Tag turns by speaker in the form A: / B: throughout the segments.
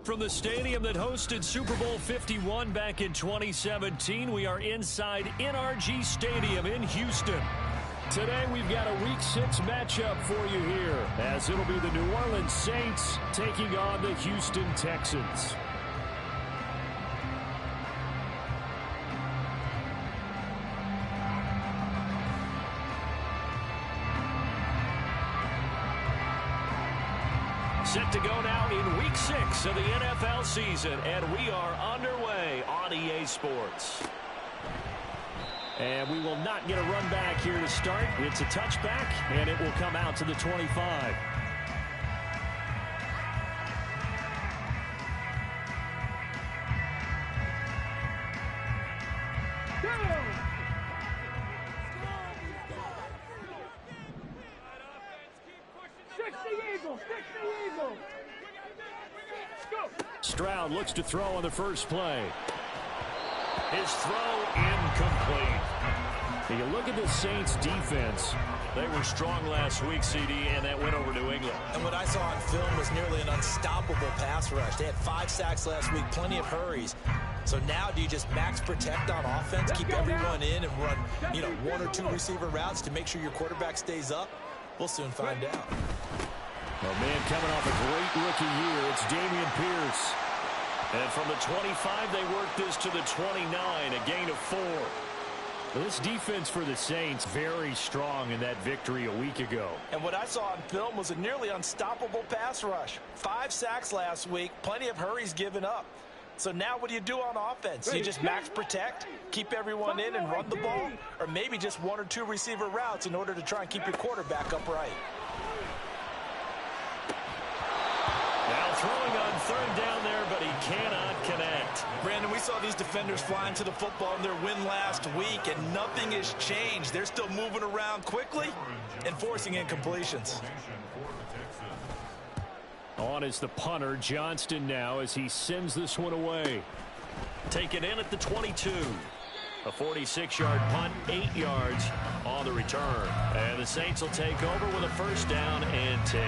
A: From the stadium that hosted Super Bowl 51 back in 2017, we are inside NRG Stadium in Houston. Today we've got a Week 6 matchup for you here, as it'll be the New Orleans Saints taking on the Houston Texans. Set to go now in Week 6 of the NFL season, and we are underway on EA Sports. And we will not get a run back here to start. It's a touchback, and it will come out to the 25. Stroud looks to throw on the first play. His throw incomplete. You look at the Saints defense. They were strong last week, CD, and that went over New England.
B: And what I saw on film was nearly an unstoppable pass rush. They had 5 sacks last week, plenty of hurries. So now do you just max protect on offense, keep everyone in and run, 1 or 2 receiver routes to make sure your quarterback stays up? We'll soon find out.
A: Oh, man, coming off a great rookie year, it's Dameon Pierce. And from the 25, they work this to the 29, a gain of 4. This defense for the Saints, very strong in that victory a week ago.
B: And what I saw on film was a nearly unstoppable pass rush. 5 sacks last week, plenty of hurries given up. So now what do you do on offense? You just max protect, keep everyone in and run the ball, or maybe just 1 or 2 receiver routes in order to try and keep your quarterback upright.
A: Now throwing on third down there, but he cannot connect.
B: Brandon, we saw these defenders flying to the football in their win last week, and nothing has changed. They're still moving around quickly and forcing incompletions.
A: On is the punter, Johnston, now as he sends this one away. Taken in at the 22. A 46-yard punt, 8 yards on the return. And the Saints will take over with a first down and 10.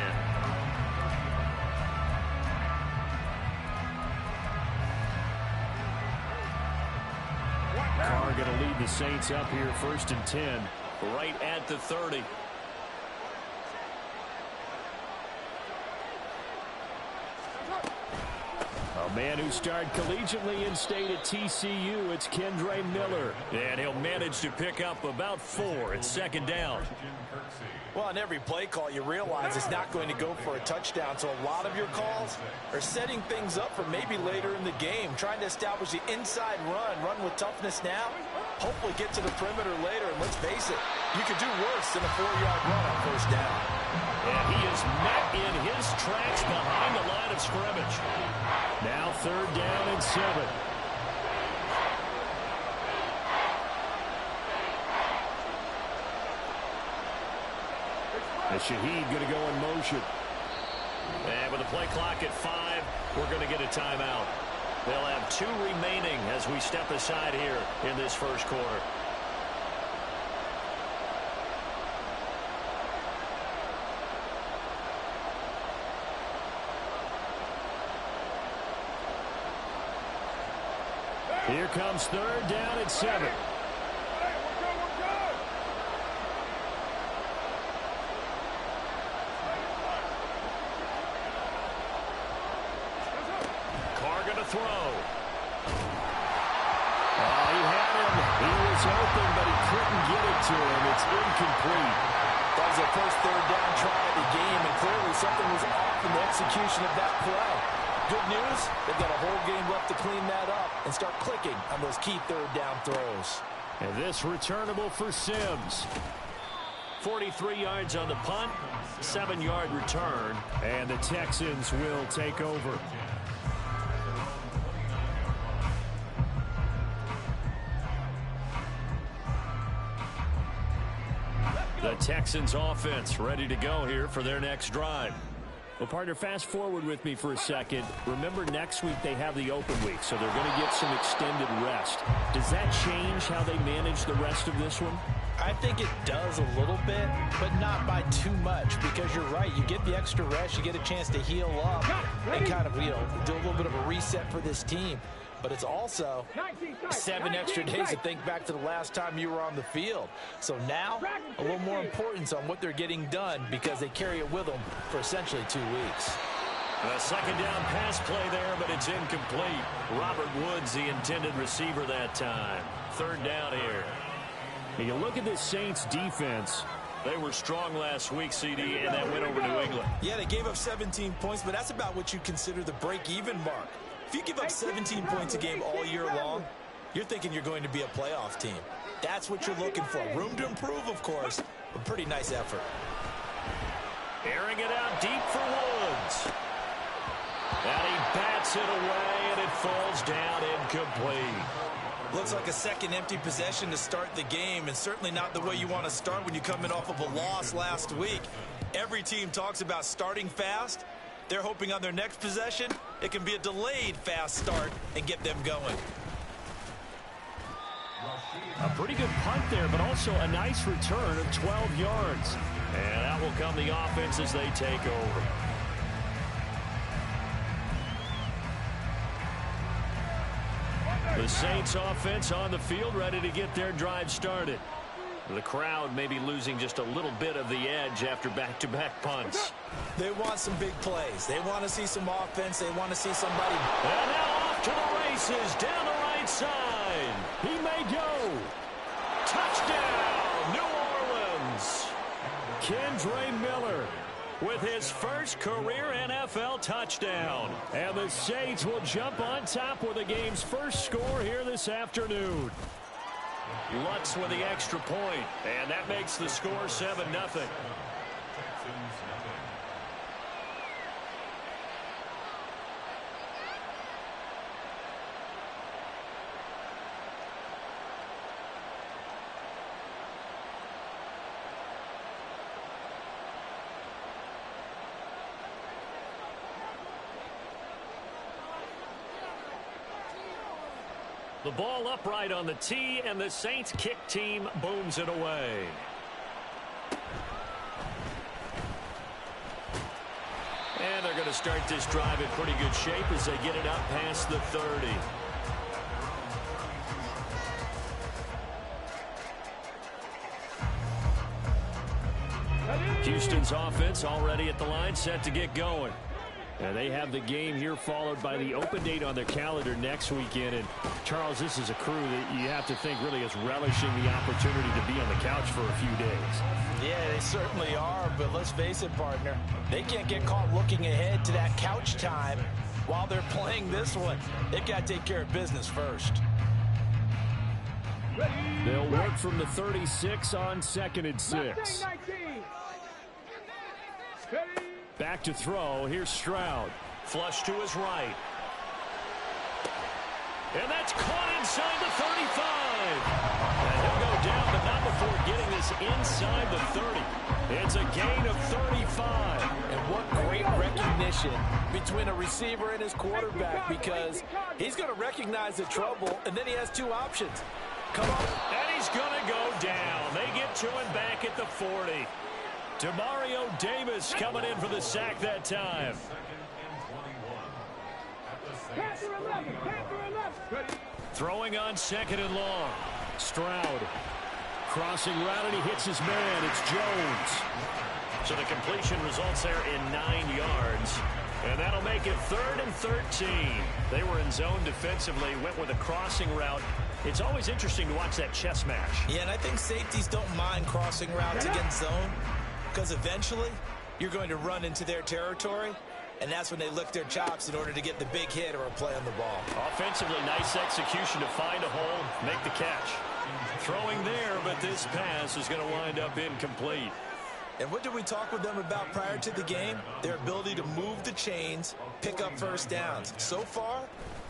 A: Carr going to lead the Saints up here, first and 10, right at the 30. A man who started collegiately in state at TCU, it's Kendre Miller. And he'll manage to pick up about 4 at second down.
B: Well, on every play call, you realize it's not going to go for a touchdown. So a lot of your calls are setting things up for maybe later in the game, trying to establish the inside run with toughness now, hopefully get to the perimeter later. And let's face it, you could do worse than a 4-yard run on first down.
A: And he is met in his tracks behind the line of scrimmage. Now third down and 7. And Shaheed going to go in motion. And with the play clock at 5, we're going to get a timeout. They'll have 2 remaining as we step aside here in this first quarter. Here comes third down and 7. Throw. Oh, he had him. He was open, but he couldn't get it to him. It's incomplete.
B: That was their first third down try of the game, and clearly something was off in the execution of that play. Good news, they've got a whole game left to clean that up and start clicking on those key third down throws.
A: And this returnable for Sims. 43 yards on the punt, 7-yard return, and the Texans will take over. The Texans offense ready to go here for their next drive. Well, partner, fast forward with me for a second. Remember, next week they have the open week, so they're going to get some extended rest. Does that change how they manage the rest of this one?
B: I think it does a little bit, but not by too much, because you're right. You get the extra rest, you get a chance to heal up and kind of, do a little bit of a reset for this team. But it's also 7 extra days to think back to the last time you were on the field. So now, a little more importance on what they're getting done, because they carry it with them for essentially 2 weeks.
A: A second down pass play there, but it's incomplete. Robert Woods, the intended receiver that time. Third down here. You look at this Saints defense. They were strong last week, CD, and that went over New England.
B: Yeah, they gave up 17 points, but that's about what you consider the break-even mark. If you give up 17 points a game all year long, you're thinking you're going to be a playoff team. That's what you're looking for. Room to improve, of course, but pretty nice effort.
A: Airing it out deep for Woods. And he bats it away, and it falls down incomplete.
B: Looks like a second empty possession to start the game, and certainly not the way you want to start when you're coming off of a loss last week. Every team talks about starting fast. They're hoping on their next possession, it can be a delayed fast start and get them going.
A: A pretty good punt there, but also a nice return of 12 yards. And out will come the offense as they take over. The Saints offense on the field, ready to get their drive started. The crowd may be losing just a little bit of the edge after back-to-back punts.
B: They want some big plays. They want to see some offense. They want to see somebody.
A: And now off to the races down the right side. He may go. Touchdown, New Orleans. Kendre Miller with his first career NFL touchdown. And the Saints will jump on top with the game's first score here this afternoon. Lutz with the extra point, and that makes the score 7-0. The ball upright on the tee, and the Saints kick team booms it away. And they're going to start this drive in pretty good shape as they get it up past the 30. Houston's offense already at the line, set to get going. And they have the game here followed by the open date on their calendar next weekend. And, Charles, this is a crew that you have to think really is relishing the opportunity to be on the couch for a few days.
B: Yeah, they certainly are, but let's face it, partner. They can't get caught looking ahead to that couch time while they're playing this one. They've got to take care of business first.
A: They'll work from the 36 on 2nd and 6. Back to throw. Here's Stroud. Flush to his right. And that's caught inside the 35. And he'll go down, but not before getting this inside the 30. It's a gain of 35.
B: And what great recognition between a receiver and his quarterback, because he's going to recognize the trouble, and then he has 2 options. Come on.
A: And he's going to go down. They get to him back at the 40. Demario Davis coming in for the sack that time. Throwing on 2nd and long. Stroud. Crossing route, and he hits his man. It's Jones. So the completion results there in 9 yards. And that'll make it 3rd and 13. They were in zone defensively, went with a crossing route. It's always interesting to watch that chess match.
B: Yeah, and I think safeties don't mind crossing routes against zone, because eventually you're going to run into their territory, and that's when they lick their chops in order to get the big hit or a play on the ball.
A: Offensively, nice execution to find a hole, make the catch. Throwing there, but this pass is going to wind up incomplete.
B: And what did we talk with them about prior to the game? Their ability to move the chains, pick up first downs. So far,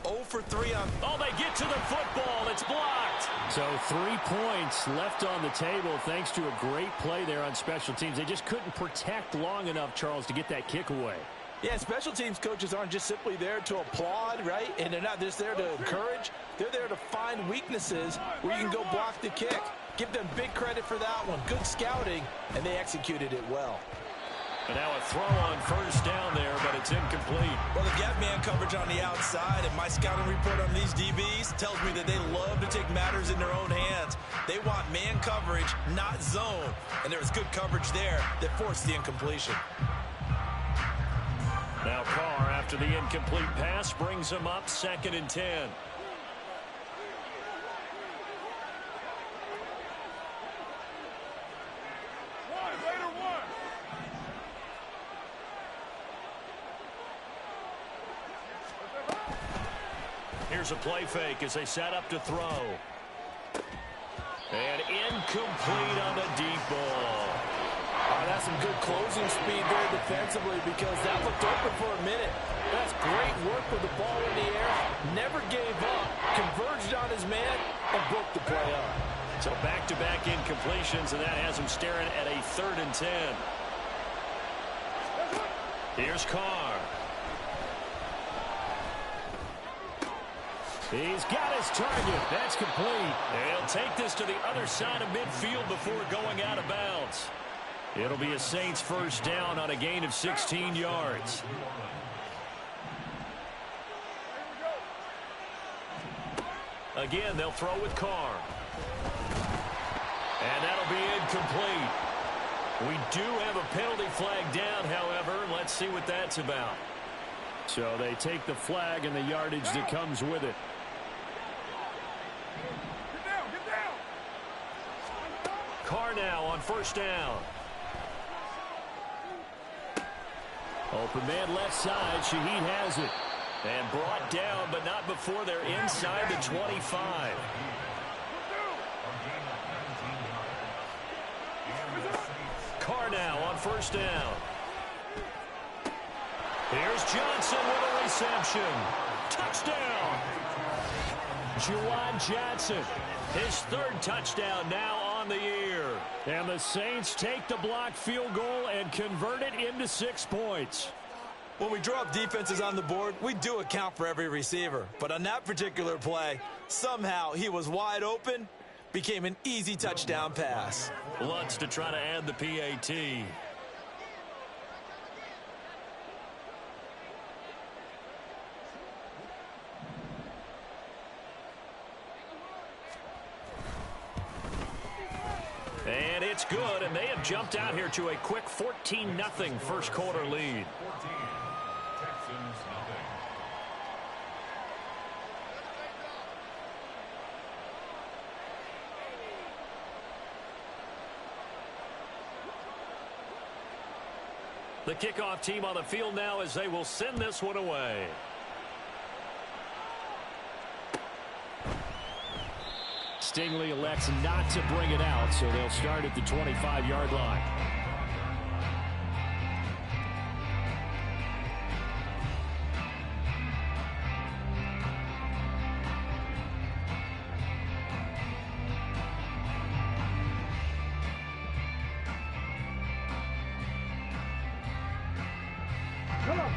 B: 0 for 3 on...
A: Oh, they get to the football. It's blocked. So 3 points left on the table thanks to a great play there on special teams. They just couldn't protect long enough, Charles, to get that kick away.
B: Yeah, special teams coaches aren't just simply there to applaud, right? And they're not just there to encourage. They're there to find weaknesses where you can go block the kick. Give them big credit for that one. Good scouting, and they executed it well.
A: And now a throw on first down there, but it's incomplete.
B: Well, they got man coverage on the outside, and my scouting report on these DBs tells me that they love to take matters in their own hands. They want man coverage, not zone. And there was good coverage there that forced the incompletion.
A: Now Carr, after the incomplete pass, brings him up 2nd and 10. Here's a play fake as they set up to throw. And incomplete on the deep ball.
B: Oh, that's some good closing speed there defensively because that looked open for a minute. That's great work with the ball in the air. Never gave up. Converged on his man and broke the play up.
A: So back-to-back incompletions, and that has him staring at a 3rd and 10. Here's Carr. He's got his target. That's complete. And he'll take this to the other side of midfield before going out of bounds. It'll be a Saints first down on a gain of 16 yards. Again, they'll throw with Carr. And that'll be incomplete. We do have a penalty flag down, however. Let's see what that's about. So they take the flag and the yardage that comes with it. Carr now on first down. Open man left side. Shaheed has it. And brought down, but not before they're inside the 25. Carr now on first down. Here's Johnson with a reception. Touchdown. Juwan Johnson, his 3rd touchdown now on the year. And the Saints take the blocked field goal and convert it into 6 points.
B: When we draw up defenses on the board, we do account for every receiver. But on that particular play, somehow he was wide open, became an easy touchdown pass.
A: Lutz to try to add the PAT. And it's good, and they have jumped out here to a quick 14-0 first quarter lead. The kickoff team on the field now as they will send this one away. Stingley elects not to bring it out, so they'll start at the 25-yard line.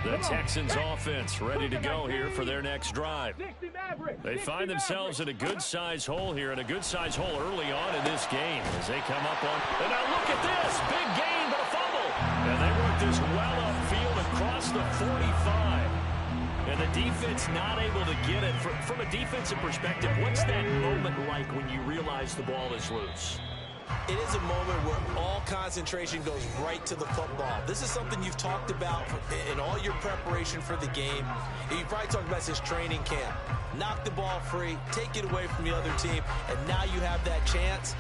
A: The Texans offense ready to go here for their next drive. They find themselves in a good-sized hole here, and a good-sized hole early on in this game as they come up on. And now look at this. Big gain, but a fumble. And they work this well upfield across the 45. And the defense not able to get it. From a defensive perspective, what's that moment like when you realize the ball is loose?
B: It is a moment where all concentration goes right to the football. This is something you've talked about in all your preparation for the game. You've probably talked about since training camp. Knock the ball free, take it away from the other team, and now you have that chance.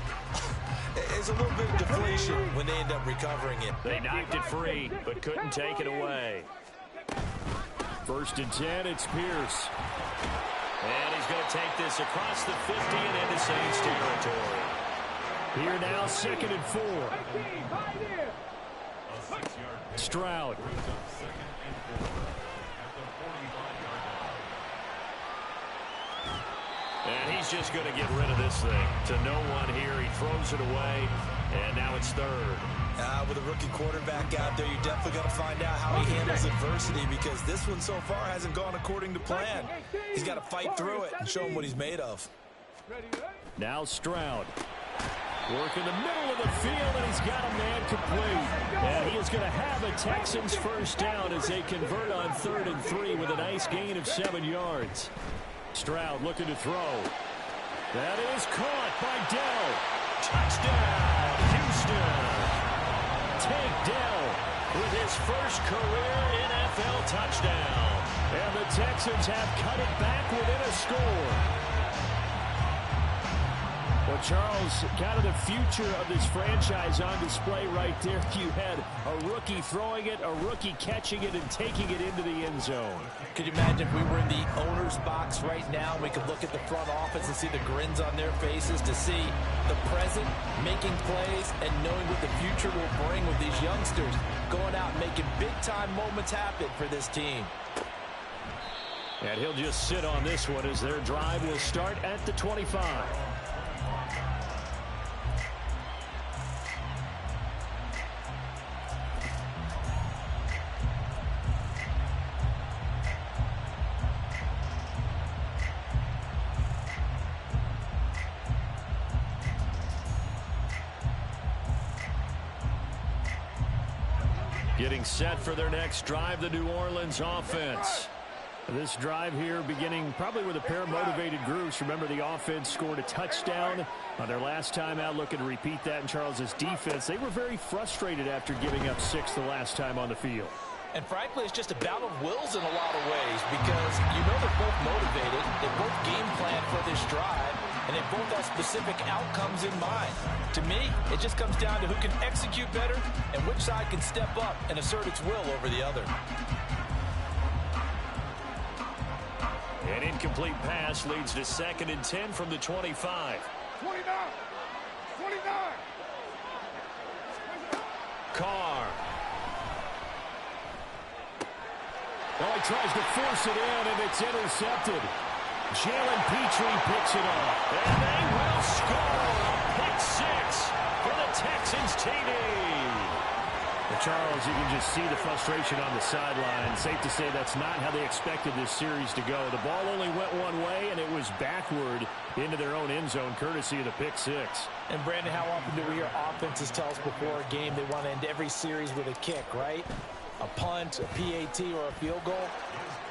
B: It's a little bit of deflation when they end up recovering it.
A: They knocked it free, but couldn't take it away. 1st and 10, it's Pierce. And he's going to take this across the 50 and into Saints territory. Here now, 2nd and 4. Stroud. And he's just going to get rid of this thing. To no one here. He throws it away, and now it's 3rd.
B: With a rookie quarterback out there, you're definitely going to find out how he handles adversity because this one so far hasn't gone according to plan. He's got to fight through it and show him what he's made of.
A: Now Stroud. Work in the middle of the field, and he's got a man complete. And he is going to have a Texans first down as they convert on 3rd and 3 with a nice gain of 7 yards. Stroud looking to throw. That is caught by Dell. Touchdown, Houston. Tank Dell with his first career NFL touchdown. And the Texans have cut it back within a score. Well, Charles, kind of the future of this franchise on display right there. You had a rookie throwing it, a rookie catching it, and taking it into the end zone.
B: Could you imagine if we were in the owner's box right now, we could look at the front office and see the grins on their faces, to see the present making plays and knowing what the future will bring with these youngsters going out and making big-time moments happen for this team.
A: And he'll just sit on this one as their drive will start at the 25. Getting set for their next drive, the New Orleans offense. This drive here beginning probably with a pair of motivated groups. Remember, the offense scored a touchdown on their last time out, looking to repeat that in Charles's defense. They were very frustrated after giving up 6 the last time on the field.
B: And frankly, it's just a battle of wills in a lot of ways, because you know they're both motivated, they both game plan for this drive, and they both have specific outcomes in mind. To me, it just comes down to who can execute better and which side can step up and assert its will over the other.
A: An incomplete pass leads to 2nd and 10 from the 25.
C: 29!
A: Carr. Oh, he tries to force it in, and it's intercepted. Jalen Petrie picks it up. And they will score. Pick 6 for the Texans TD. Well, Charles, you can just see the frustration on the sideline. Safe to say that's not how they expected this series to go. The ball only went one way, and it was backward into their own end zone, courtesy of the pick 6.
B: And, Brandon, how often do we hear offenses tell us before a game they want to end every series with a kick, right? A punt, a PAT, or a field goal.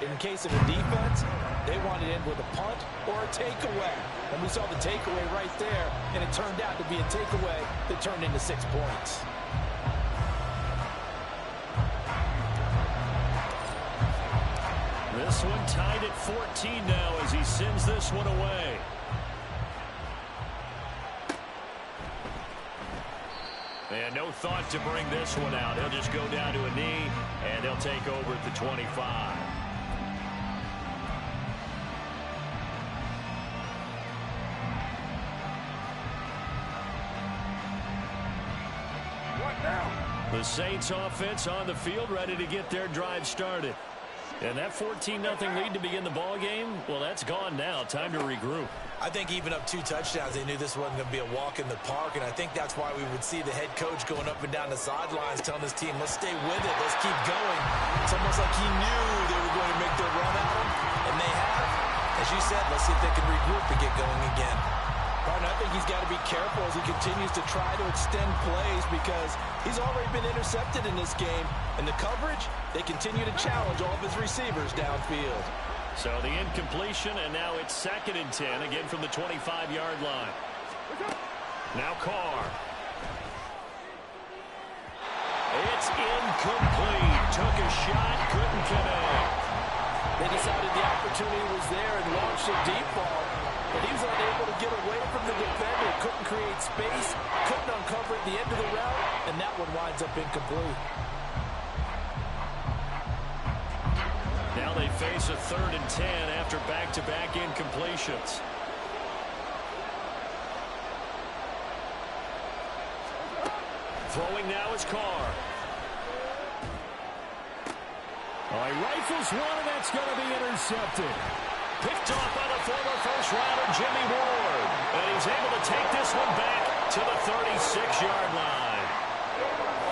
B: In case of a defense, they want to end with a punt or a takeaway. And we saw the takeaway right there, and it turned out to be a takeaway that turned into 6 points.
A: This one tied at 14 now as he sends this one away. And no thought to bring this one out. He'll just go down to a knee, and they'll take over at the 25. The Saints offense on the field, ready to get their drive started. And that 14-0 lead to begin the ball game, well, that's gone now. Time to regroup.
B: I think even up 2 touchdowns, they knew this wasn't going to be a walk in the park, and I think that's why we would see the head coach going up and down the sidelines telling his team, let's stay with it, let's keep going. It's almost like he knew they were going to make their run at him, and they have. As you said, let's see if they can regroup and get going again. Partner, I think he's got to be careful as he continues to try to extend plays, because he's already been intercepted in this game. And the coverage, they continue to challenge all of his receivers downfield.
A: So the incompletion, and now it's 2nd and 10, again from the 25-yard line. Now Carr. It's incomplete. Took a shot, couldn't connect.
B: They decided the opportunity was there and launched a deep ball. But he was unable to get away from the defender. Couldn't create space. Couldn't uncover at the end of the route. And that one winds up incomplete.
A: Now they face a 3rd and 10 after back-to-back incompletions. Throwing now is Carr. Oh, he rifles one, and that's going to be intercepted. Picked off by the former first-rounder Jimmy Ward. And he's able to take this one back to the 36-yard line.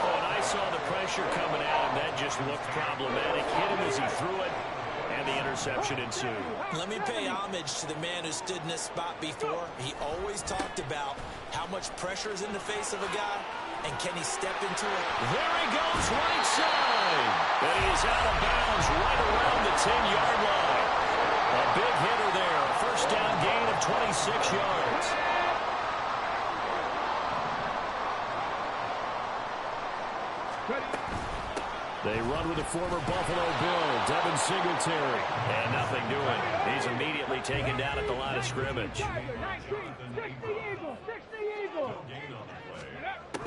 A: Oh, and I saw the pressure coming at him. That just looked problematic. Hit him as he threw it. And the interception ensued.
B: Let me pay homage to the man who stood in this spot before. He always talked about how much pressure is in the face of a guy, and can he step into it?
A: There he goes, right side. And he is out of bounds right around the 10-yard line. A big hitter there. A first down gain of 26 yards. They run with the former Buffalo Bill, Devin Singletary. And nothing doing. He's immediately taken down at the line of scrimmage.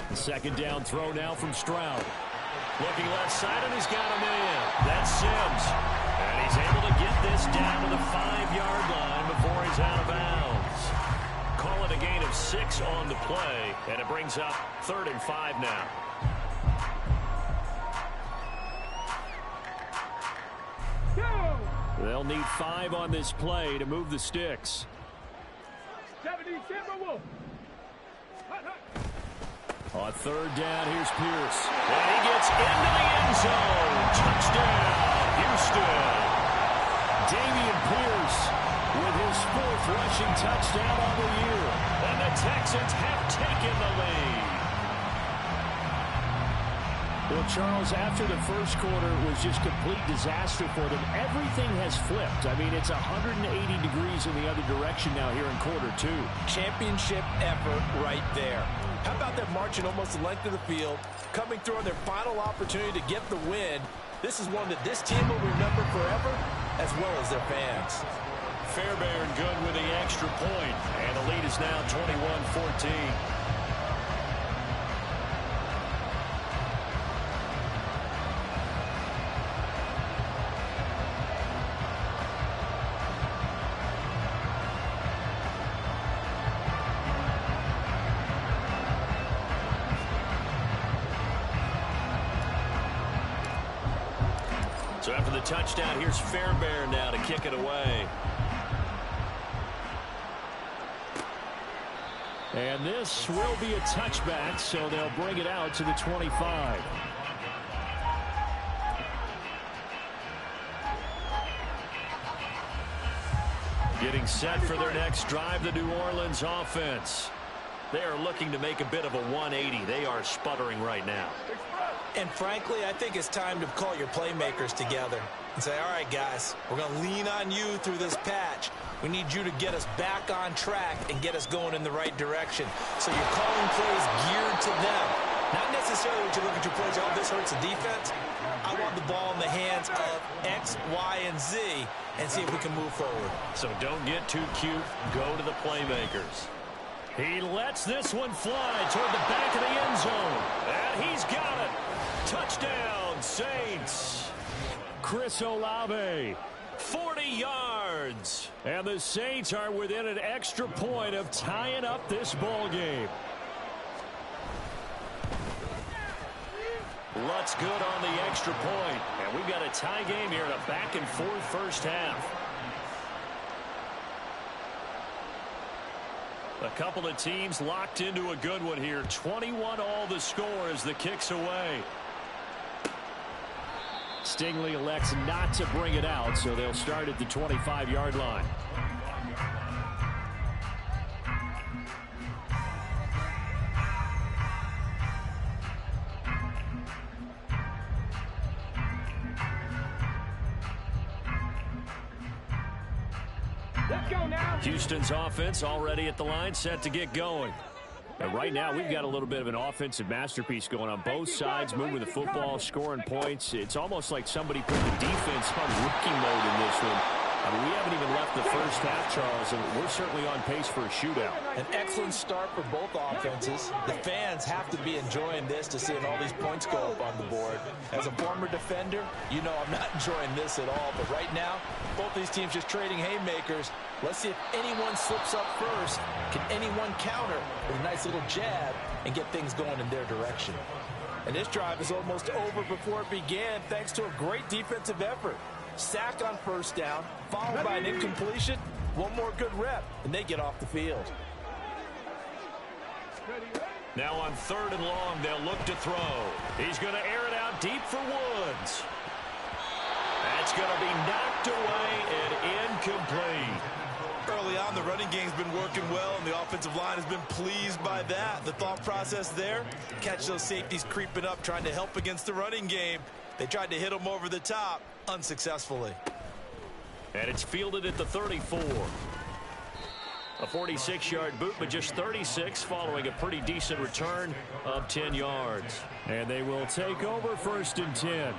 A: The second down throw now from Stroud. Looking left side, and he's got him in. That's Sims. And he's able to get this down to the 5-yard line before he's out of bounds. Call it a gain of 6 on the play, and it brings up 3rd and 5 now. They'll need 5 on this play to move the sticks. On 3rd down, here's Pierce. And he gets into the end zone. Touchdown, Houston. Dameon Pierce with his 4th rushing touchdown of the year. And the Texans have taken the lead. Well, Charles, after the first quarter was just complete disaster for them, everything has flipped. I mean, it's 180 degrees in the other direction now here in quarter 2.
B: Championship effort right there. How about them marching almost the length of the field, coming through on their final opportunity to get the win? This is one that this team will remember forever, as well as their fans.
A: Fairbairn good with the extra point, and the lead is now 21-14. So after the touchdown, here's Fairbairn now to kick it away. And this will be a touchback, so they'll bring it out to the 25. Getting set for their next drive, the New Orleans offense. They are looking to make a bit of a 180. They are sputtering right now.
B: And frankly, I think it's time to call your playmakers together and say, all right, guys, we're going to lean on you through this patch. We need you to get us back on track and get us going in the right direction. So you're calling plays geared to them. Not necessarily what you look at your plays, oh, this hurts the defense. I want the ball in the hands of X, Y, and Z and see if we can move forward.
A: So don't get too cute. Go to the playmakers. He lets this one fly toward the back of the end zone. And he's got it. Touchdown, Saints. Chris Olave, 40 yards. And the Saints are within an extra point of tying up this ball game. Lutz good on the extra point. And we've got a tie game here in a back-and-forth first half. A couple of teams locked into a good one here. 21 all the score as the kick's away. Stingley elects not to bring it out, so they'll start at the 25-yard line.
C: Let's go now.
A: Houston's offense already at the line, set to get going. And right now, we've got a little bit of an offensive masterpiece going on both sides, moving the football, scoring points. It's almost like somebody put the defense on rookie mode in this one. I mean, we haven't even left the first half, Charles, and we're certainly on pace for a shootout.
B: An excellent start for both offenses. The fans have to be enjoying this to seeing all these points go up on the board. As a former defender, you know I'm not enjoying this at all. But right now, both these teams just trading haymakers. Let's see if anyone slips up first. Can anyone counter with a nice little jab and get things going in their direction? And this drive is almost over before it began thanks to a great defensive effort. Sack on first down, followed by an incompletion. One more good rep, and they get off the field.
A: Now on 3rd and long, they'll look to throw. He's going to air it out deep for Woods. That's It's going to be knocked away and incomplete.
B: Early on, the running game's been working well, and the offensive line has been pleased by that. The thought process there, catch those safeties creeping up, trying to help against the running game. They tried to hit them over the top, unsuccessfully.
A: And it's fielded at the 34. A 46-yard boot, but just 36 following a pretty decent return of 10 yards. And they will take over 1st and 10.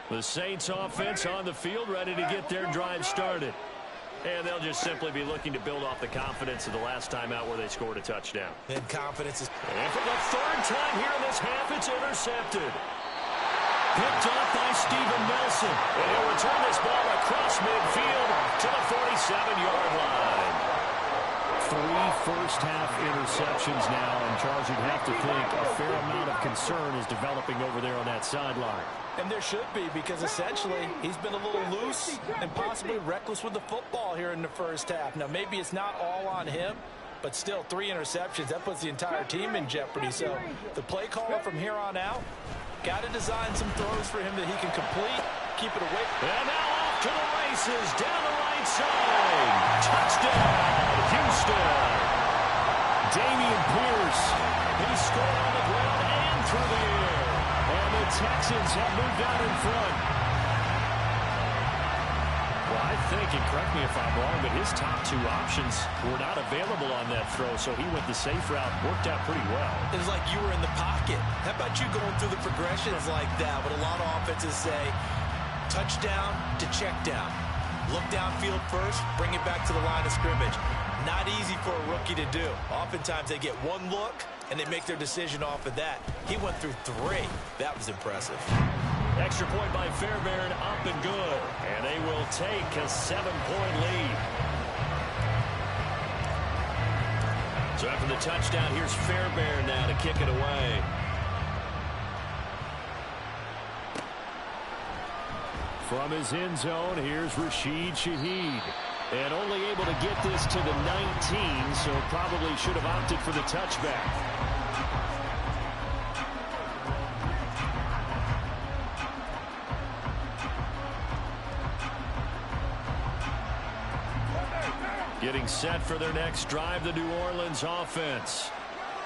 A: The Saints offense on the field, ready to get their drive started. And they'll just simply be looking to build off the confidence of the last time out where they scored a touchdown.
B: And confidence is...
A: And for the 3rd time here in this half, it's intercepted. Picked off by Steven Nelson. And he'll return this ball across midfield to the 47-yard line. 3 first-half interceptions now, and Charles, you'd have to think a fair amount of concern is developing over there on that sideline.
B: And there should be, because essentially he's been a little loose and possibly reckless with the football here in the first half. Now, maybe it's not all on him, but still 3 interceptions. That puts the entire team in jeopardy. So the play caller from here on out got to design some throws for him that he can complete, keep it away.
A: And now off to the races down the right side. Touchdown, Houston. Damian Pierce. He scored on the ground and through the air. And the Texans have moved out in front. Well, I think, and correct me if I'm wrong, but his top 2 options were not available on that throw, so he went the safe route, worked out pretty well.
B: It was like you were in the pocket. How about you going through the progressions like that? What a lot of offenses say, touchdown to check down. Look downfield first, bring it back to the line of scrimmage. Not easy for a rookie to do. Oftentimes they get 1 look, and they make their decision off of that. He went through 3. That was impressive.
A: Extra point by Fairbairn, up and good. And they will take a 7-point lead. So after the touchdown, here's Fairbairn now to kick it away. From his end zone, here's Rashid Shaheed. And only able to get this to the 19, so probably should have opted for the touchback. Getting set for their next drive, the New Orleans offense.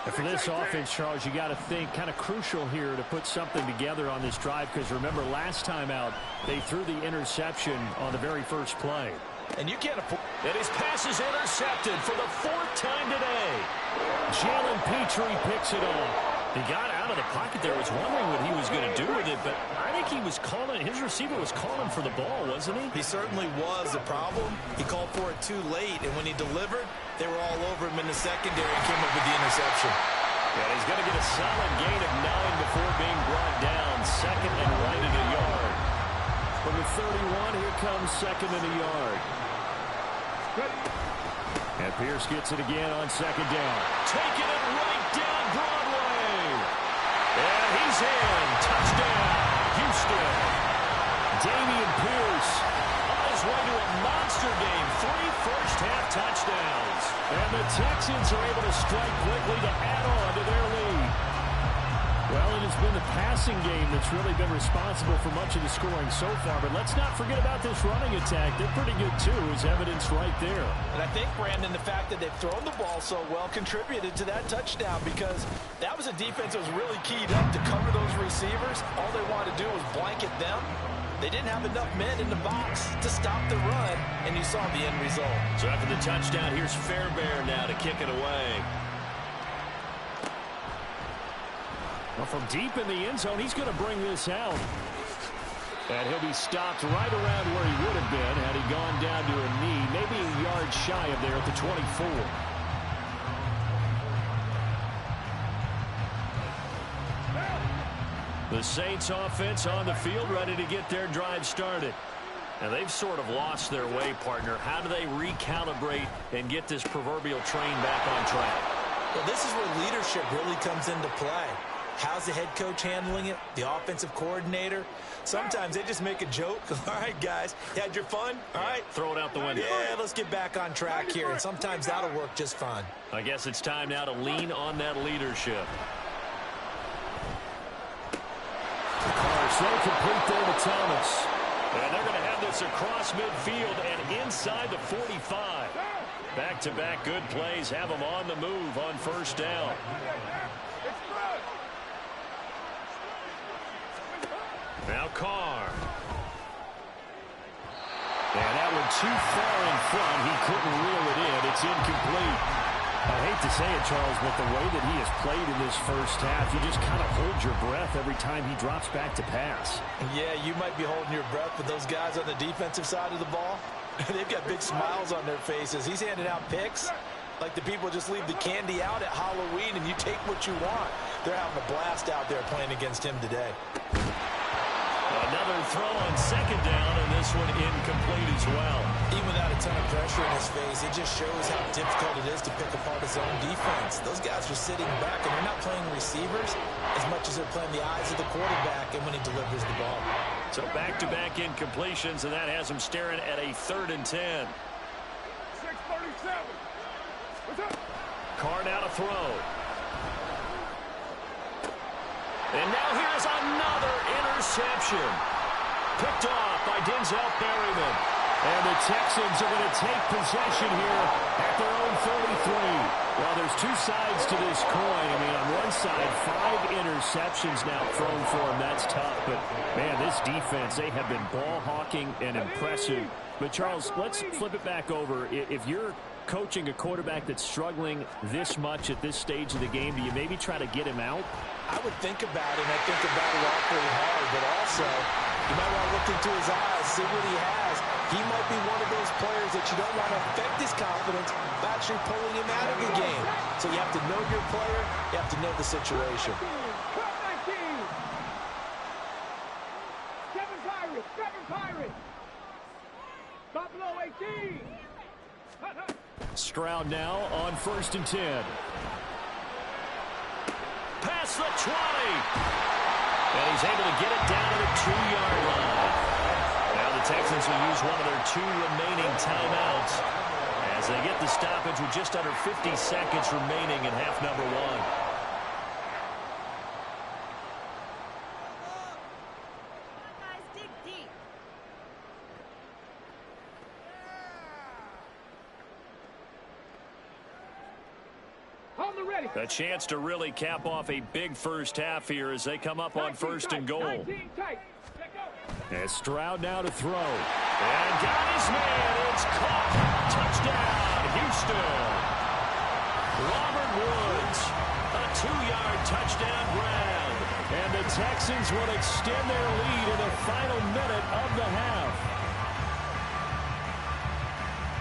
A: And for this offense, Charles, you got to think kind of crucial here to put something together on this drive, because remember last time out, they threw the interception on the very first play.
B: And you can't afford...
A: And his pass is intercepted for the 4th time today. Jalen Petrie picks it off. He got out of the pocket there, was wondering what he was going to do with it, but I think he was calling, his receiver was calling for the ball, wasn't he?
B: He certainly was. The problem, he called for it too late, and when he delivered, they were all over him in the secondary and came up with the interception.
A: And he's going to get a solid gain of 9 before being brought down. 2nd and right at a yard. From the 31, here comes 2nd and a yard. And Pierce gets it again on 2nd down. Taking it right down Broadway. And he's in. Touchdown, Houston. Damian Pierce on his way to a monster game. 3 first-half touchdowns. And the Texans are able to strike quickly to add on to their lead. Well, it has been the passing game that's really been responsible for much of the scoring so far. But let's not forget about this running attack. They're pretty good, too, as evidenced right there.
B: And I think, Brandon, the fact that they've thrown the ball so well contributed to that touchdown, because that was a defense that was really keyed up to cover those receivers. All they wanted to do was blanket them. They didn't have enough men in the box to stop the run, and you saw the end result.
A: So after the touchdown, here's Fairbairn now to kick it away. Well, from deep in the end zone, he's going to bring this out. And he'll be stopped right around where he would have been had he gone down to a knee, maybe a yard shy of there at the 24. The Saints offense on the field, ready to get their drive started. And they've sort of lost their way, partner. How do they recalibrate and get this proverbial train back on track?
B: Well, this is where leadership really comes into play. How's the head coach handling it? The offensive coordinator? Sometimes they just make a joke. All right, guys, you had your fun? All right.
A: Throw it out the window.
B: Yeah, let's get back on track here, and sometimes that'll work just fine.
A: I guess it's time now to lean on that leadership. Carr, slow complete there to Thomas. And they're going to have this across midfield and inside the 45. Back-to-back good plays have them on the move on first down. Now Carr. And that one too far in front. He couldn't reel it in. It's incomplete. I hate to say it, Charles, but the way that he has played in this first half, you just kind of hold your breath every time he drops back to pass.
B: Yeah, you might be holding your breath, but those guys on the defensive side of the ball, they've got big smiles on their faces. He's handing out picks like the people just leave the candy out at Halloween and you take what you want. They're having a blast out there playing against him today.
A: Another throw on second down, and this one incomplete as well.
B: Even without a ton of pressure in his face, it just shows how difficult it is to pick apart his own defense. Those guys are sitting back, and they're not playing receivers as much as they're playing the eyes of the quarterback and when he delivers the ball.
A: So back-to-back incompletions, and that has him staring at a 3rd and 10.
C: 6:37. What's up?
A: Carr now to throw. And now here's another interception. Picked off by Denzel Berryman. And the Texans are going to take possession here at their own 33. Well, there's two sides to this coin. I mean, on one side, 5 interceptions now thrown for him. That's tough. But, man, this defense, they have been ball hawking and impressive. But, Charles, let's flip it back over. If you're coaching a quarterback that's struggling this much at this stage of the game, do you maybe try to get him out?
B: I would think about it, and I think about it awfully hard, but also you might want to look into his eyes, see what he has. He might be one of those players that you don't want to affect his confidence by actually pulling him out of the game. So you have to know your player, you have to know the situation.
C: 7 Pirates. Buffalo 18.
A: Stroud now on 1st and 10. Past the 20. And he's able to get it down to the 2-yard line. Now the Texans will use one of their 2 remaining timeouts as they get the stoppage with just under 50 seconds remaining in half number 1. A chance to really cap off a big first half here as they come up on 1st and goal. As Stroud now to throw. And got his man. It's caught. Touchdown, Houston. Robert Woods. A 2-yard touchdown grab. And the Texans will extend their lead in the final minute of the half.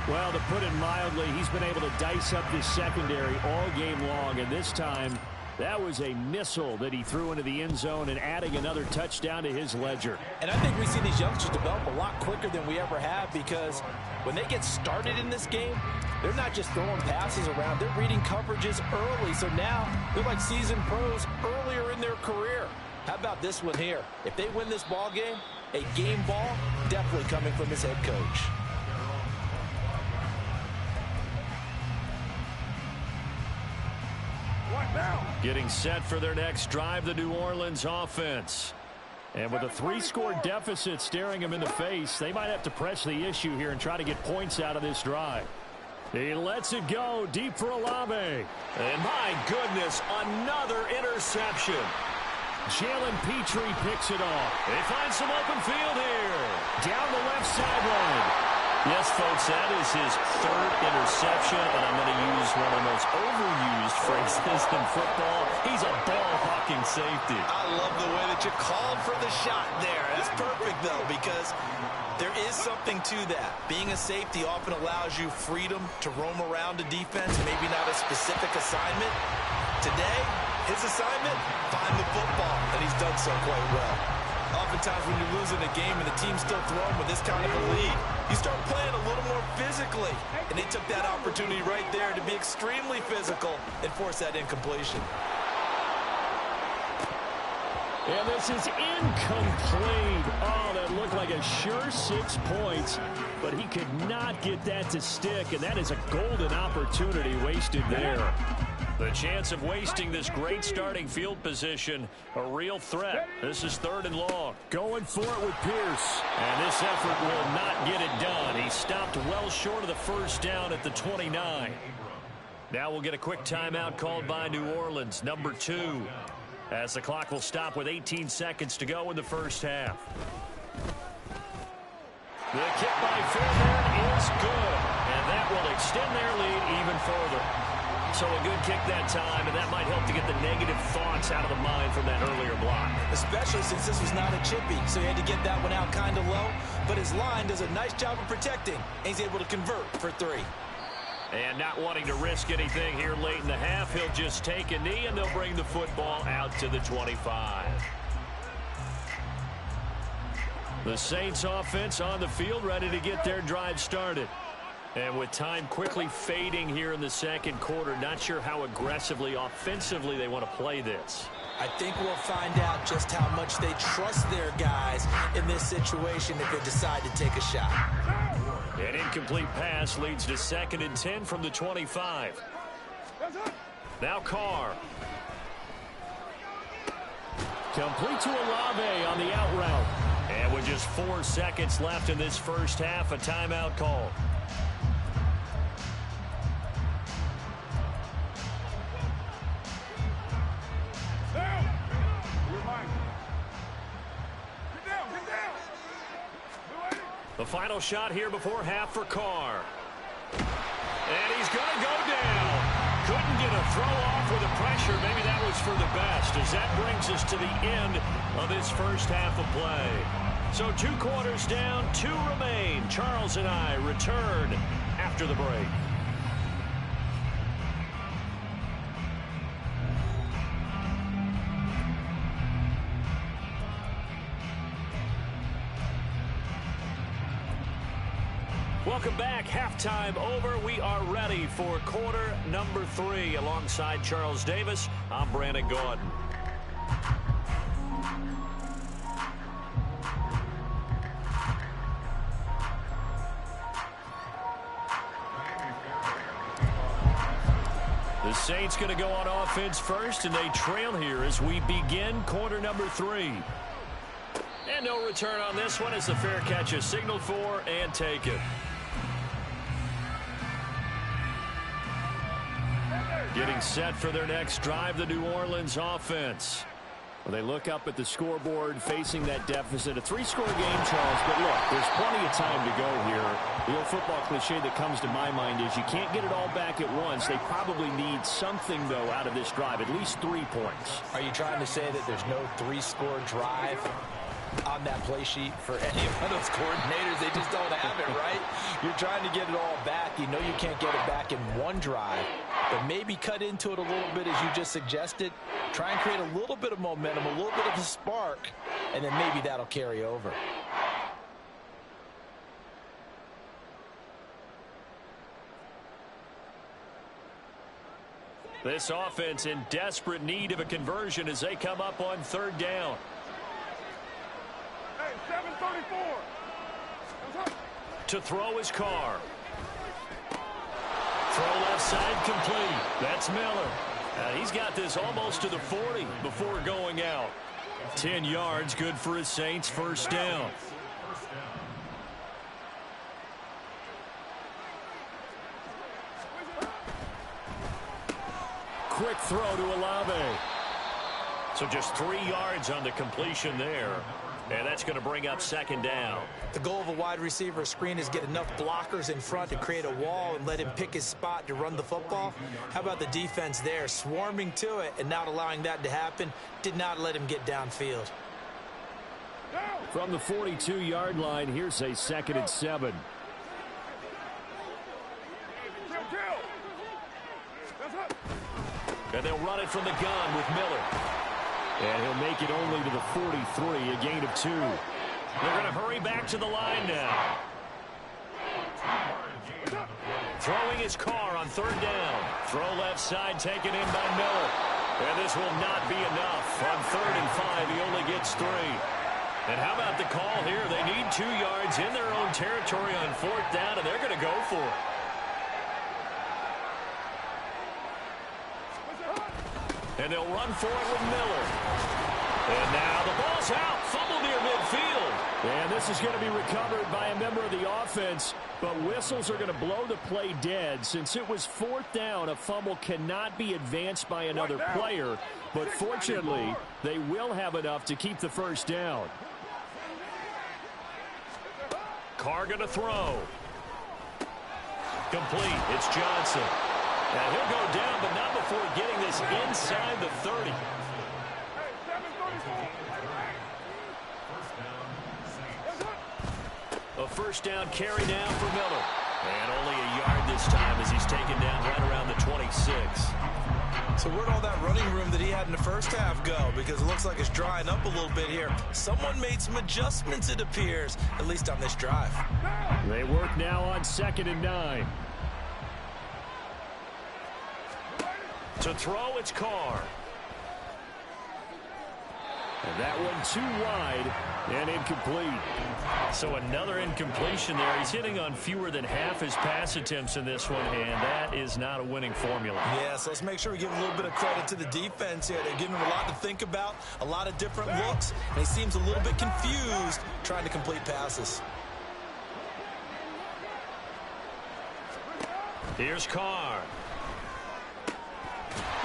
A: Well, to put it mildly, he's been able to dice up this secondary all game long, and this time that was a missile that he threw into the end zone and adding another touchdown to his ledger.
B: And I think we see these youngsters develop a lot quicker than we ever have because when they get started in this game, they're not just throwing passes around, they're reading coverages early. So now they're like seasoned pros earlier in their career. How about this one here? If they win this ball game, a game ball definitely coming from his head coach.
A: Getting set for their next drive, the New Orleans offense. And with a 3-score deficit staring them in the face, they might have to press the issue here and try to get points out of this drive. He lets it go deep for Olave. And my goodness, another interception. Jalen Petrie picks it off. They find some open field here. Down the left sideline. Yes, folks, that is his 3rd interception, and I'm going to use one of the most overused phrases in football. He's a ball-hawking safety.
B: I love the way that you called for the shot there. That's perfect, though, because there is something to that. Being a safety often allows you freedom to roam around a defense, maybe not a specific assignment. Today, his assignment, find the football, and he's done so quite well. Oftentimes when you're losing a game and the team's still throwing with this kind of a lead, you start playing a little more physically. And they took that opportunity right there to be extremely physical and force that incompletion.
A: And this is incomplete. Oh, that looked like a sure 6 points, but he could not get that to stick, and that is a golden opportunity wasted there. The chance of wasting this great starting field position, a real threat. This is 3rd and long. Going for it with Pierce. And this effort will not get it done. He stopped well short of the first down at the 29. Now we'll get a quick timeout called by New Orleans, number 2. As the clock will stop with 18 seconds to go in the first half. The kick by Fairbairn is good, and that will extend their lead even further. So a good kick that time, and that might help to get the negative thoughts out of the mind from that earlier block.
B: Especially since this was not a chippy, so he had to get that one out kind of low. But his line does a nice job of protecting, and he's able to convert for 3.
A: And not wanting to risk anything here late in the half, he'll just take a knee, and they'll bring the football out to the 25. The Saints offense on the field, ready to get their drive started. And with time quickly fading here in the second quarter, not sure how aggressively, offensively they want to play this.
B: I think we'll find out just how much they trust their guys in this situation if they decide to take a shot.
A: An incomplete pass leads to 2nd and 10 from the 25. Now Carr. Complete to Olave on the out route. And with just 4 seconds left in this first half, a timeout call. The final shot here before half for Carr. And he's going to go down. Couldn't get a throw off with the pressure. Maybe that was for the best, as that brings us to the end of this first half of play. So 2 quarters down, 2 remain. Charles and I return after the break. Welcome back. Halftime over. We are ready for quarter number 3. Alongside Charles Davis, I'm Brandon Gaudin. The Saints going to go on offense first, and they trail here as we begin quarter number 3. And no return on this one as the fair catch is signaled for and taken. Getting set for their next drive, the New Orleans offense. Well, they look up at the scoreboard facing that deficit. A 3-score game, Charles, but look, there's plenty of time to go here. The old football cliche that comes to my mind is you can't get it all back at once. They probably need something, though, out of this drive, at least 3 points.
B: Are you trying to say that there's no 3-score drive on that play sheet for any of those coordinators? They just don't have it, right? You're trying to get it all back. You know you can't get it back in one drive, but maybe cut into it a little bit as you just suggested. Try and create a little bit of momentum, a little bit of a spark, and then maybe that'll carry over.
A: This offense in desperate need of a conversion as they come up on 3rd down.
C: Hey, 7:34.
A: To throw his Carr. Throw left side complete. That's Miller. He's got this almost to the 40 before going out. 10 yards, good for his Saints, first down. Quick throw to Olave. So just 3 yards on the completion there. And that's going to bring up 2nd down.
B: The goal of a wide receiver screen is get enough blockers in front to create a wall and let him pick his spot to run the football. How about the defense there, swarming to it and not allowing that to happen? Did not let him get downfield.
A: From the 42-yard line, here's a 2nd and 7. And they'll run it from the gun with Miller. And he'll make it only to the 43, a gain of 2. They're going to hurry back to the line now. Throwing his Carr on 3rd down. Throw left side taken in by Miller. And this will not be enough. On 3rd and 5, he only gets 3. And how about the call here? They need 2 yards in their own territory on 4th down, and they're going to go for it. And they'll run for it with Miller. And now the ball's out. Fumble near midfield.
D: And this is going to be recovered by a member of the offense. But whistles are going to blow the play dead. Since it was 4th down, a fumble cannot be advanced by another player. But fortunately, they will have enough to keep the 1st down.
A: Carr going to throw. Complete. It's Johnson. And he'll go down, but not before getting this inside the 30. A 1st down carry now for Miller. And only a yard this time as he's taken down right around the 26.
B: So where'd all that running room that he had in the first half go? Because it looks like it's drying up a little bit here. Someone made some adjustments, it appears, at least on this drive.
D: They work now on 2nd and 9.
A: To throw, it's Carr.
D: And that one too wide and incomplete.
A: So another incompletion there. He's hitting on fewer than half his pass attempts in this one, and that is not a winning formula.
B: Yeah, so let's make sure we give a little bit of credit to the defense here. They're giving him a lot to think about, a lot of different looks, and he seems a little bit confused trying to complete passes.
A: Here's Carr.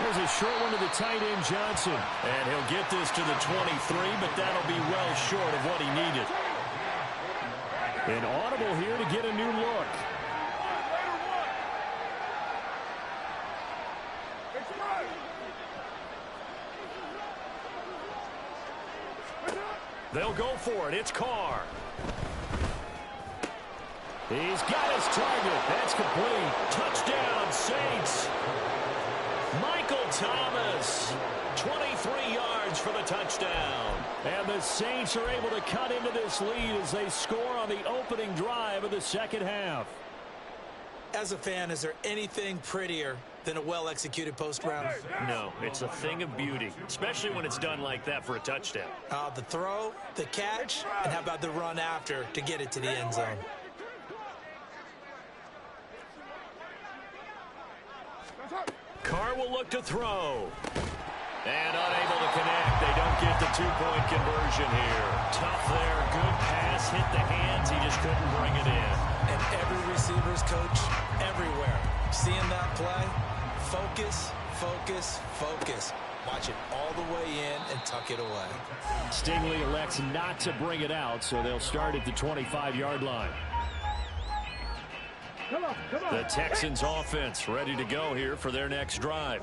D: There's a short one to the tight end, Johnson.
A: And he'll get this to the 23, but that'll be well short of what he needed.
D: An audible here to get a new look.
A: They'll go for it. It's Carr.
D: He's got his target. That's complete.
A: Touchdown, Saints. Michael Thomas, 23 yards for the touchdown.
D: And the Saints are able to cut into this lead as they score on the opening drive of the 2nd half.
B: As a fan, is there anything prettier than a well-executed post route?
A: No, it's a thing of beauty, especially when it's done like that for a touchdown.
B: The throw, the catch, and how about the run after to get it to the end zone?
A: Carr will look to throw. And unable to connect. They don't get the 2-point conversion here. Tough there. Good pass. Hit the hands. He just couldn't bring it in.
B: And every receiver's coach everywhere. Seeing that play, focus, focus, focus. Watch it all the way in and tuck it away.
D: Stingley elects not to bring it out, so they'll start at the 25-yard line.
A: The Texans offense ready to go here for their next drive.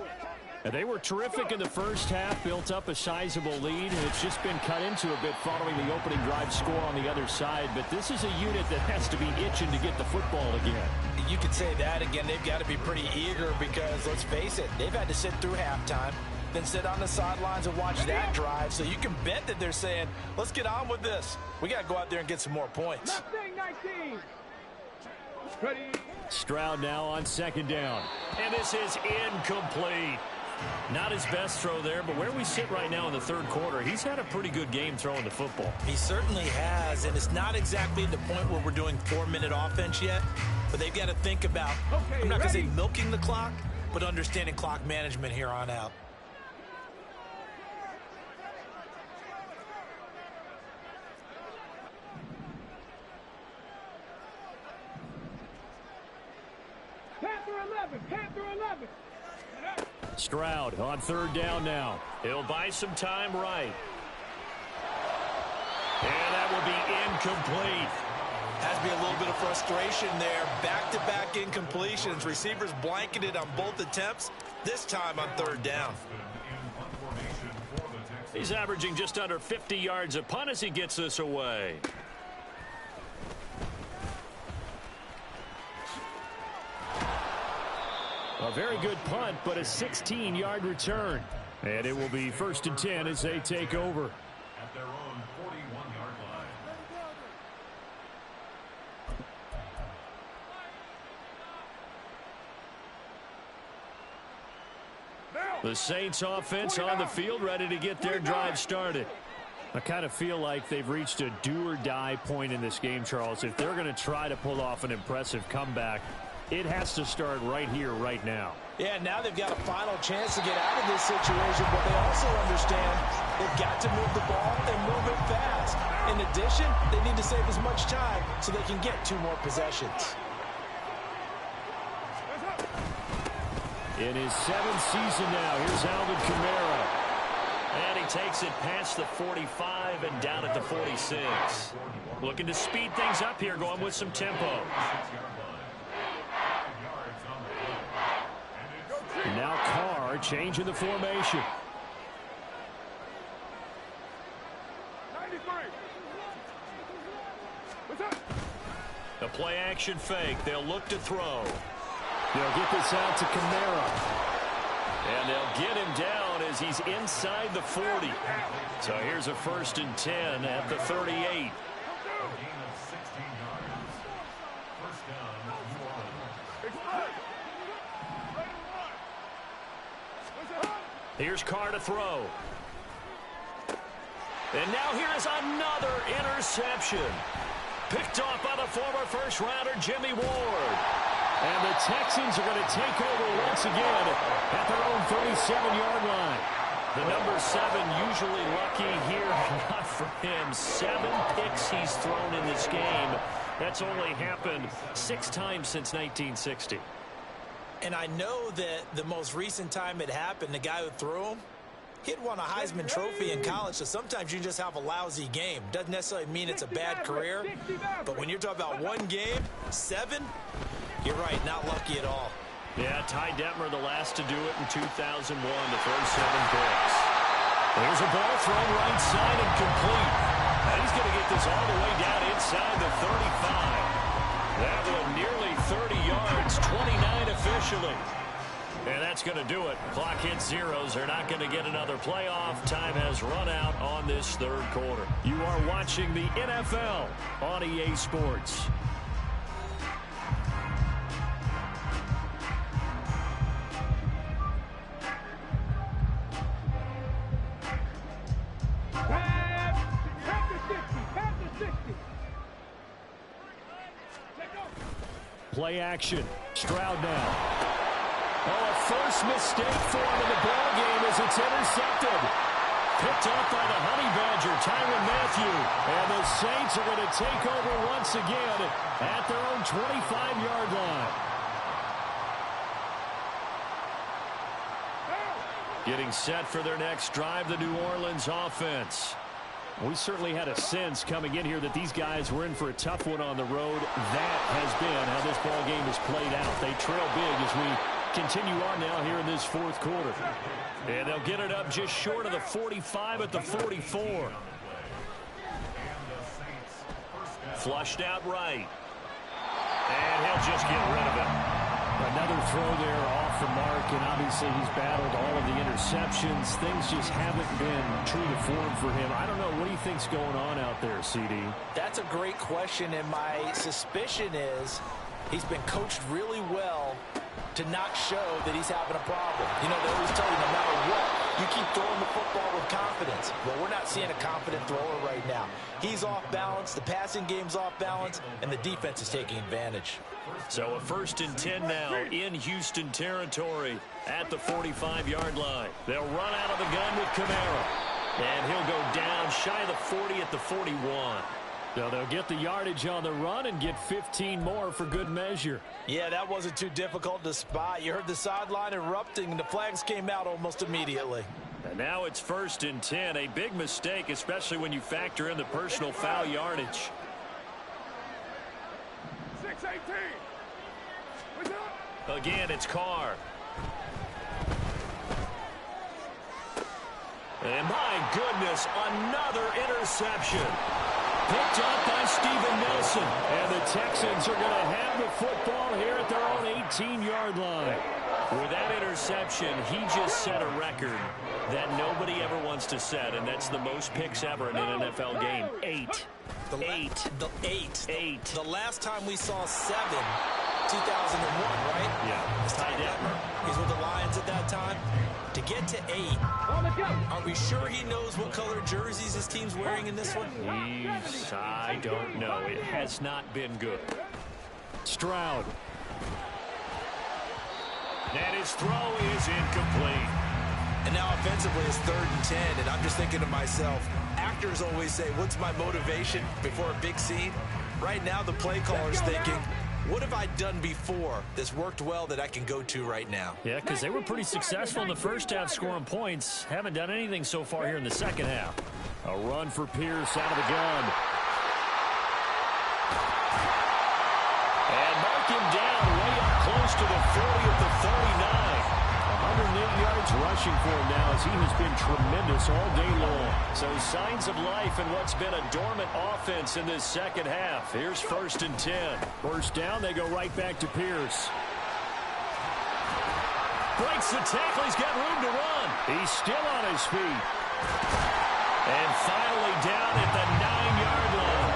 D: And they were terrific in the first half, built up a sizable lead, and it's just been cut into a bit following the opening drive score on the other side. But this is a unit that has to be itching to get the football again.
B: You could say that again. They've got to be pretty eager because, let's face it, they've had to sit through halftime, then sit on the sidelines and watch that drive. So you can bet that they're saying, let's get on with this. We got to go out there and get some more points.
C: 19. Ready.
D: Stroud now on 2nd down.
A: And this is incomplete. Not his best throw there, but where we sit right now in the 3rd quarter, he's had a pretty good game throwing the football.
B: He certainly has, and it's not exactly the point where we're doing 4-minute offense yet, but they've got to think about, I'm not going to say milking the clock, but understanding clock management here on out.
C: Panther 11.
D: Stroud on 3rd down now.
A: He'll buy some time right. And that will be incomplete.
B: Has to be a little bit of frustration there. Back-to-back incompletions. Receivers blanketed on both attempts, this time on 3rd down.
A: He's averaging just under 50 yards a punt as he gets this away.
D: A very good punt, but a 16-yard return. And it will be 1st and 10 as they take over.
E: At their own 41-yard line.
C: Now.
A: The Saints offense on the field, ready to get their drive started.
D: I kind of feel like they've reached a do-or-die point in this game, Charles. If they're going to try to pull off an impressive comeback, it has to start right here, right now.
B: Yeah, now they've got a final chance to get out of this situation, but they also understand they've got to move the ball and move it fast. In addition, they need to save as much time so they can get 2 more possessions.
D: In his 7th season now, here's Alvin Kamara.
A: And he takes it past the 45 and down at the 46. Looking to speed things up here, going with some tempo.
D: Now Carr changing the formation.
C: 93. What's up?
A: A play action fake. They'll look to throw.
D: They'll get this out to Kamara.
A: And they'll get him down as he's inside the 40. So here's a 1st and 10 at the 38. Here's Carr to throw. And now here is another interception. Picked off by the former first-rounder Jimmy Ward.
D: And the Texans are going to take over once again at their own 37-yard line.
A: The number 7 usually lucky here. Not for him. 7 picks he's thrown in this game. That's only happened 6 times since 1960.
B: And I know that the most recent time it happened, the guy who threw him, he'd won a Heisman Trophy in college, so sometimes you just have a lousy game. Doesn't necessarily mean it's a bad career, but when you're talking about 1 game, 7, you're right, not lucky at all.
A: Yeah, Ty Detmer the last to do it in 2001 to throw 7 picks. There's a ball thrown right side and complete. And he's going to get this all the way down inside the 35. That one nearly 30 yards, 29 officially. And that's going to do it. Clock hits zeros. They're not going to get another playoff. Time has run out on this 3rd quarter.
D: You are watching the NFL on EA Sports. Play action. Stroud now.
A: Oh, a first mistake for him in the ball game as it's intercepted. Picked off by the Honey Badger, Tyrann Mathieu.
D: And the Saints are going to take over once again at their own 25-yard line.
A: Getting set for their next drive, the New Orleans offense.
D: We certainly had a sense coming in here that these guys were in for a tough one on the road. That has been how this ball game has played out. They trail big as we continue on now here in this 4th quarter.
A: And they'll get it up just short of the 45 at the 44. Flushed out right. And he'll just get rid of it.
D: Another throw there off the mark, and obviously he's battled all of the interceptions. Things just haven't been true to form for him. I don't know. What do you think's going on out there, CD?
B: That's a great question, and my suspicion is he's been coached really well to not show that he's having a problem. You know, they always tell you no matter what, you keep throwing the football with confidence. Well, we're not seeing a confident thrower right now. He's off balance, the passing game's off balance, and the defense is taking advantage.
A: So a 1st and 10 now in Houston territory at the 45-yard line. They'll run out of the gun with Kamara. And he'll go down shy of the 40 at the 41.
D: So they'll get the yardage on the run and get 15 more for good measure.
B: Yeah, that wasn't too difficult to spot. You heard the sideline erupting, and the flags came out almost immediately.
A: And now it's 1st and 10. A big mistake, especially when you factor in the personal foul yardage.
C: 6-18.
A: Again, it's Carr. And my goodness, another interception. Picked up by Steven Nelson.
D: And the Texans are going to have the football here at their own 18-yard line.
A: With that interception, he just set a record that nobody ever wants to set, and that's the most picks ever in an NFL game. 8.
B: The last time we saw 7, 2001, right?
A: Yeah.
B: It's Ty Detmer. He's with the Lions at that time. to get to 8. Are we sure he knows what color jerseys his team's wearing in this one?
D: I don't know. It has not been good. Stroud. And his throw is incomplete.
B: And now offensively it's 3rd and 10, and I'm just thinking to myself, actors always say, what's my motivation before a big scene? Right now the play caller's thinking, what have I done before that's worked well that I can go to right now?
D: Yeah, because they were pretty successful in the first half scoring points. Haven't done anything so far here in the second half. A run for Pierce out of the gun. And mark him down way up close to the 40 at the 39. 108 yards rushing for him now as he has been tremendous all day long.
A: So signs of life in what's been a dormant offense in this second half. Here's 1st and 10.
D: First down, they go right back to Pierce.
A: Breaks the tackle. He's got room to run.
D: He's still on his feet.
A: And finally down at the 9-yard line.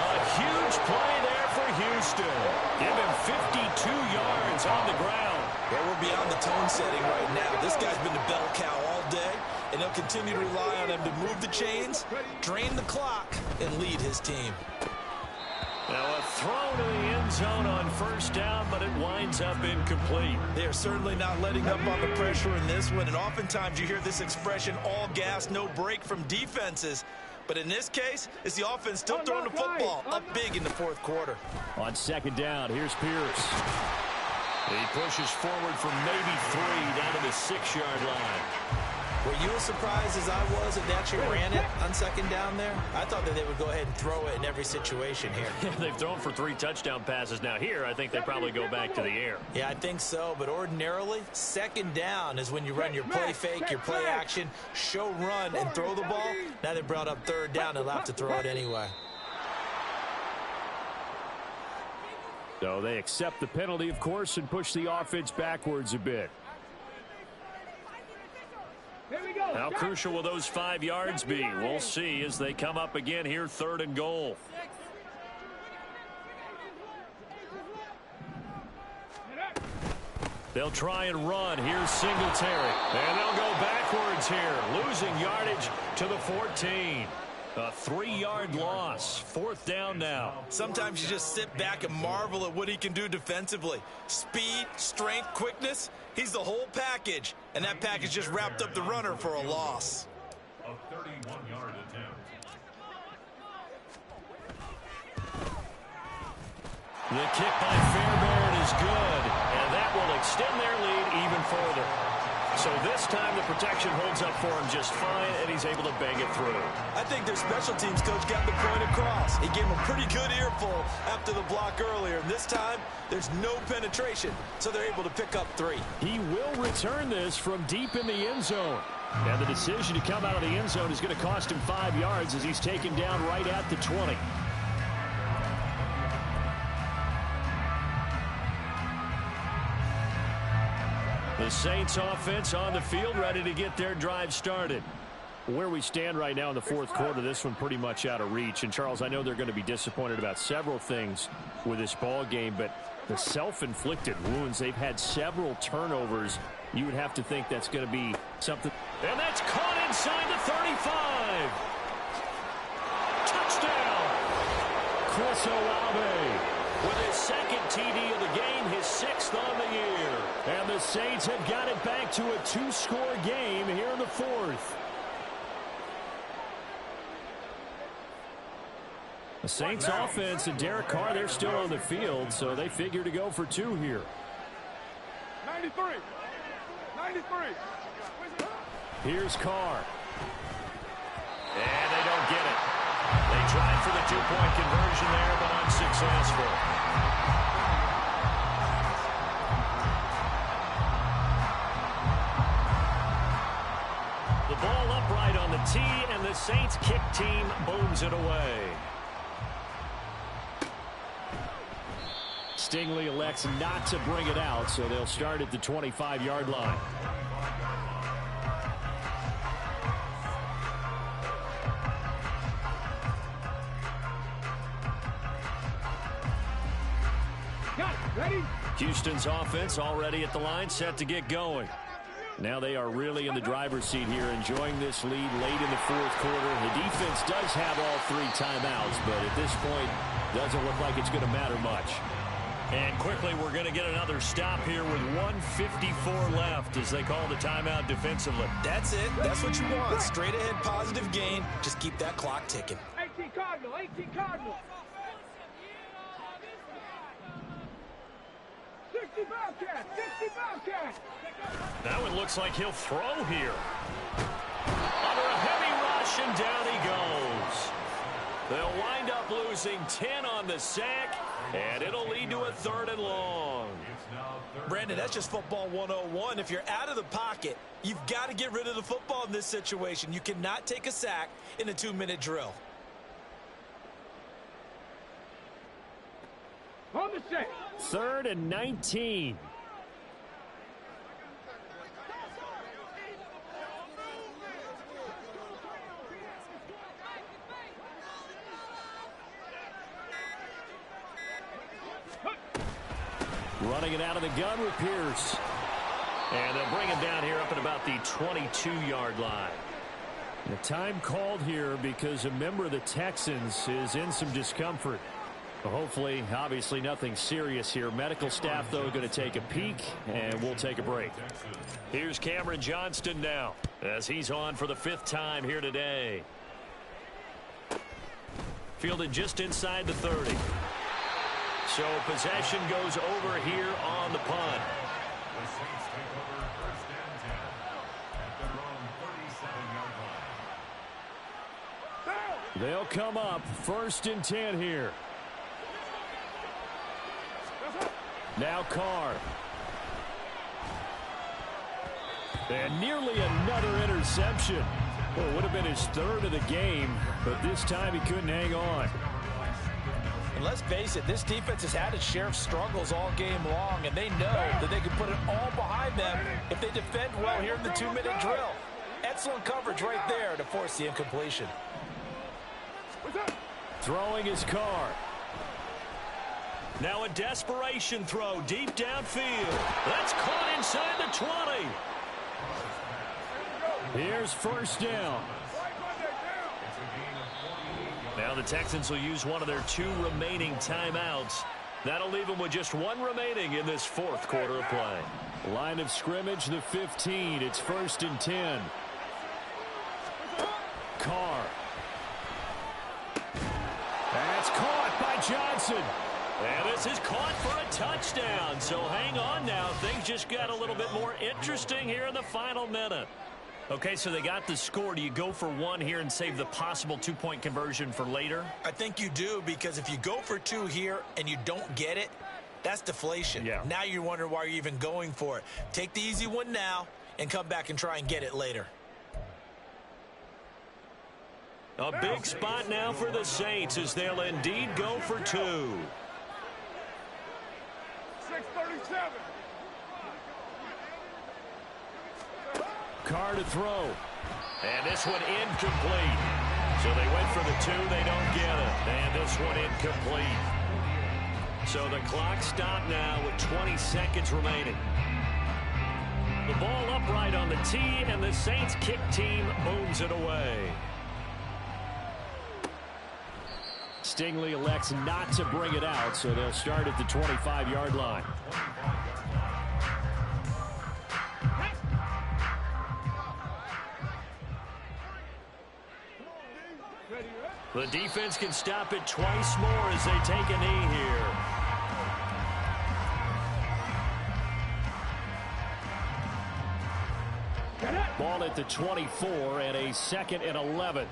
A: A huge play there for Houston. Give him 52 yards on the ground.
B: Well, we're beyond the tone setting right now. This guy's been the bell cow all day, and he'll continue to rely on him to move the chains, drain the clock, and lead his team.
A: Now a throw to the end zone on 1st down, but it winds up incomplete.
B: They are certainly not letting up on the pressure in this one, and oftentimes you hear this expression, all gas, no break from defenses. But in this case, it's the offense still throwing the football up big in the 4th quarter.
D: On 2nd down, here's Pierce.
A: He pushes forward for maybe 3 down to the 6-yard line.
B: Were you as surprised as I was that they actually ran it on 2nd down there? I thought that they would go ahead and throw it in every situation here.
A: They've thrown for 3 touchdown passes. Now here, I think they probably go back to the air.
B: Yeah, I think so. But ordinarily, 2nd down is when you run your play fake, your play action, show run, and throw the ball. Now they brought up 3rd down and allowed to throw it anyway.
D: So they accept the penalty, of course, and push the offense backwards a bit.
A: How crucial will those 5 yards be? We'll see as they come up again here, 3rd and goal. They'll try and run. Here's Singletary. And they'll go backwards here, losing yardage to the 14. A 3-yard loss. 4th down now.
B: Sometimes you just sit back and marvel at what he can do defensively. Speed, strength, quickness. He's the whole package. And that package just wrapped up the runner for a loss.
E: A 31-yard attempt.
A: The kick by Fairbairn is good. And that will extend their lead even further. So this time the protection holds up for him just fine, and he's able to bang it through.
B: I think their special teams coach got the point across. He gave him a pretty good earful after the block earlier. And this time, there's no penetration, so they're able to pick up 3.
D: He will return this from deep in the end zone. And the decision to come out of the end zone is going to cost him 5 yards as he's taken down right at the 20.
A: The Saints offense on the field, ready to get their drive started.
D: Where we stand right now in the 4th quarter, this one pretty much out of reach. And, Charles, I know they're going to be disappointed about several things with this ball game, but the self-inflicted wounds, they've had several turnovers. You would have to think that's going to be something.
A: And that's caught inside the 35. Touchdown.
D: Chris Olave
A: with his 2nd TD of the game, his 6th on the year.
D: And the Saints have got it back to a 2-score game here in the 4th. The Saints offense and Derek Carr, they're still on the field, so they figure to go for 2 here.
C: 93.
D: Here's Carr.
A: And they don't get it. They tried for the 2-point conversion there, but unsuccessful. The ball upright on the tee, and the Saints kick team booms it away.
D: Stingley elects not to bring it out, so they'll start at the 25-yard line.
C: Ready?
A: Houston's offense already at the line, set to get going.
D: Now they are really in the driver's seat here, enjoying this lead late in the fourth quarter. The defense does have all 3 timeouts, but at this point, doesn't look like it's going to matter much.
A: And quickly, we're going to get another stop here with 1:54 left as they call the timeout defensively.
B: That's it. That's what you want. Straight ahead positive gain. Just keep that clock ticking.
C: 18 Cardinal, 18 Cardinal. 60 Bobcat, 60 Bobcat.
A: Now it looks like he'll throw here. Under a heavy rush, and down he goes. They'll wind up losing 10 on the sack, and it'll lead to a 3rd and long.
B: Brandon, that's just football 101. If you're out of the pocket, you've got to get rid of the football in this situation. You cannot take a sack in a 2-minute drill.
C: On the set.
D: 3rd and 19. Running it out of the gun with Pierce.
A: And they'll bring him down here up at about the 22-yard line.
D: The time called here because a member of the Texans is in some discomfort. Hopefully, obviously nothing serious here. Medical staff, though, going to take a peek, and we'll take a break.
A: Here's Cameron Johnston now as he's on for the 5th time here today. Fielded just inside the 30. So possession goes over here on the punt.
E: The Saints take over 1st and 10 at their own 37-yard line.
D: They'll come up 1st and 10 here. Now Carr. And nearly another interception. Well, it would have been his 3rd of the game, but this time he couldn't hang on.
B: And let's face it, this defense has had its share of struggles all game long, and they know that they can put it all behind them if they defend well here in the 2-minute drill. Excellent coverage right there to force the incompletion.
D: Throwing his Carr.
A: Now a desperation throw deep downfield. That's caught inside the 20.
D: Here's 1st down.
A: Now the Texans will use one of their 2 remaining timeouts. That'll leave them with just 1 remaining in this 4th quarter of play.
D: Line of scrimmage, the 15. It's 1st and 10. Carr. That's caught by Johnson.
A: And this is caught for a touchdown. So hang on now. Things just got a little bit more interesting here in the final minute. Okay, so they got the score. Do you go for 1 here and save the possible 2-point conversion for later?
B: I think you do, because if you go for 2 here and you don't get it, that's deflation.
A: Yeah.
B: Now you wonder why you're even going for it. Take the easy one now and come back and try and get it later.
A: A big spot now for the Saints as they'll indeed go for 2.
C: 6:37.
D: Carr to throw.
A: And this one incomplete. So they went for the 2. They don't get it. And this one incomplete. So the clock stopped now with 20 seconds remaining. The ball upright on the tee, and the Saints kick team moves it away.
D: Stingley elects not to bring it out, so they'll start at the 25-yard line.
A: The defense can stop it twice more as they take a knee here.
D: Ball at the 24 and a 2nd and 11.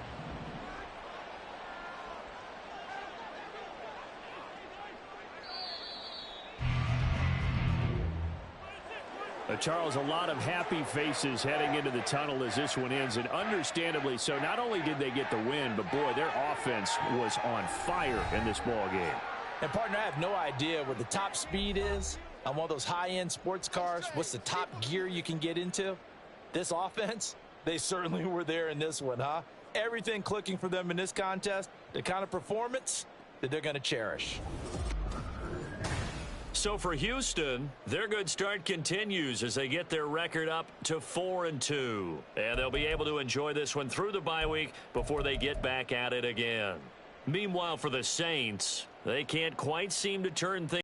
D: Charles, a lot of happy faces heading into the tunnel as this one ends, and understandably so. Not only did they get the win, but boy, their offense was on fire in this ball game.
B: And partner, I have no idea what the top speed is on one of those high-end sports cars. What's the top gear you can get into? This offense, they certainly were there in this one, huh? Everything clicking for them in this contest, the kind of performance that they're going to cherish.
A: So for Houston, their good start continues as they get their record up to 4-2. And they'll be able to enjoy this one through the bye week before they get back at it again. Meanwhile, for the Saints, they can't quite seem to turn things